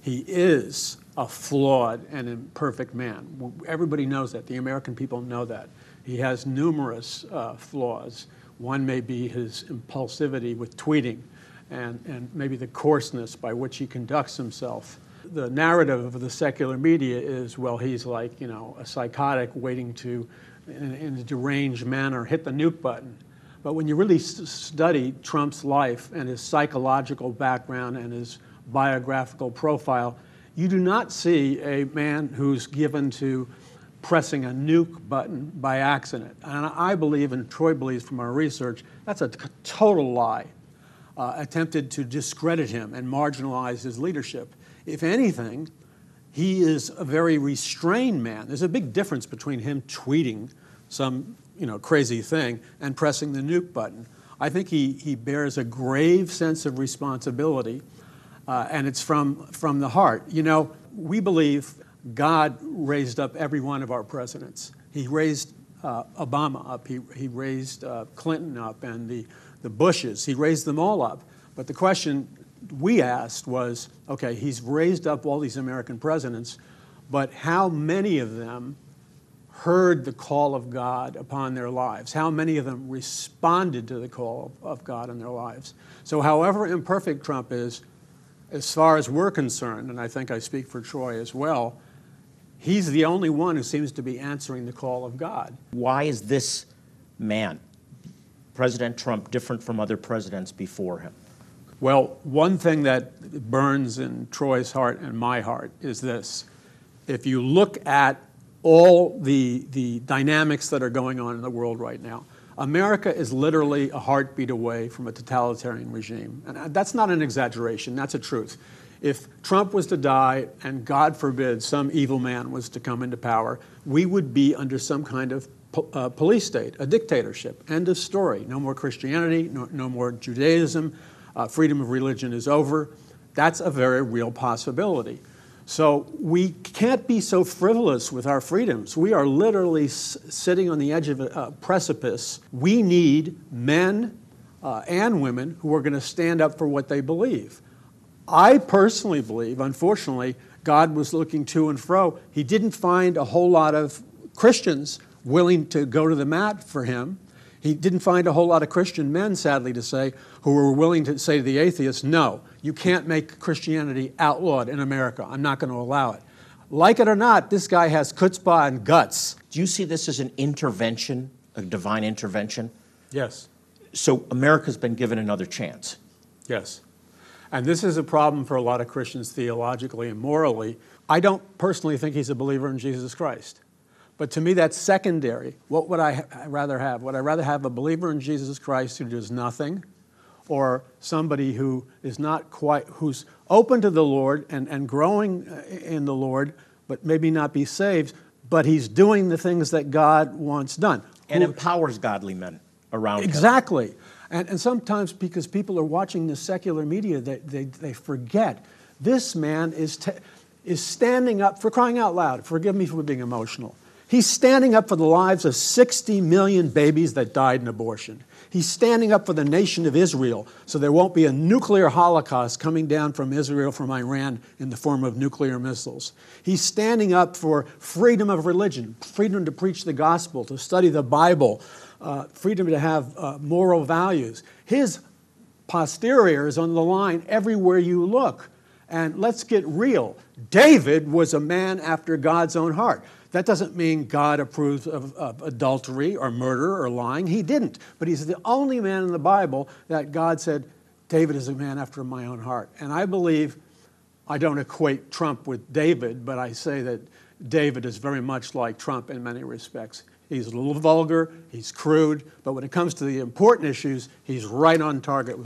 He is a flawed and imperfect man. Everybody knows that. The American people know that. He has numerous flaws. One may be his impulsivity with tweeting and maybe the coarseness by which he conducts himself. The narrative of the secular media is, well, he's like, you know, a psychotic waiting to, in a deranged manner, hit the nuke button. But when you really study Trump's life and his psychological background and his biographical profile, you do not see a man who's given to pressing a nuke button by accident. And I believe, and Troy believes from our research, that's a total lie, attempted to discredit him and marginalize his leadership. If anything, he is a very restrained man. There's a big difference between him tweeting some, crazy thing and pressing the nuke button. I think he bears a grave sense of responsibility, and it's from the heart. We believe God raised up every one of our presidents. He raised Obama up. He raised Clinton up, and the Bushes. He raised them all up. But the question we asked was, okay, he's raised up all these American presidents, but how many of them heard the call of God upon their lives? How many of them responded to the call of God in their lives? So however imperfect Trump is, as far as we're concerned, and I think I speak for Troy as well, he's the only one who seems to be answering the call of God. Why is this man, President Trump, different from other presidents before him? Well, one thing that burns in Troy's heart and my heart is this. If you look at all the dynamics that are going on in the world right now, America is literally a heartbeat away from a totalitarian regime. And that's not an exaggeration, that's a truth. If Trump was to die, and God forbid some evil man was to come into power, we would be under some kind of police state, a dictatorship. End of story. No more Christianity, no more Judaism. Freedom of religion is over. That's a very real possibility. So we can't be so frivolous with our freedoms. We are literally sitting on the edge of a precipice. We need men and women who are going to stand up for what they believe. I personally believe, unfortunately, God was looking to and fro. He didn't find a whole lot of Christians willing to go to the mat for him. He didn't find a whole lot of Christian men, sadly to say, who were willing to say to the atheists, no, you can't make Christianity outlawed in America. I'm not going to allow it. Like it or not, this guy has chutzpah and guts. Do you see this as an intervention, a divine intervention? Yes. So America's been given another chance? Yes. And this is a problem for a lot of Christians theologically and morally. I don't personally think he's a believer in Jesus Christ. But to me, that's secondary. What would I rather have? Would I rather have a believer in Jesus Christ who does nothing, or somebody who is not quite, who's open to the Lord and growing in the Lord, but maybe not be saved, but he's doing the things that God wants done. And empowers godly men around him. Exactly. And sometimes because people are watching the secular media, they forget this man is standing up, for crying out loud, forgive me for being emotional. He's standing up for the lives of 60 million babies that died in abortion. He's standing up for the nation of Israel so there won't be a nuclear holocaust coming down from Israel, from Iran, in the form of nuclear missiles. He's standing up for freedom of religion, freedom to preach the gospel, to study the Bible, freedom to have moral values. His posterior is on the line everywhere you look. And let's get real. David was a man after God's own heart. That doesn't mean God approves of adultery or murder or lying. He didn't. But he's the only man in the Bible that God said, David is a man after my own heart. And I believe, I don't equate Trump with David, but I say that David is very much like Trump in many respects. He's a little vulgar, he's crude, but when it comes to the important issues, he's right on target.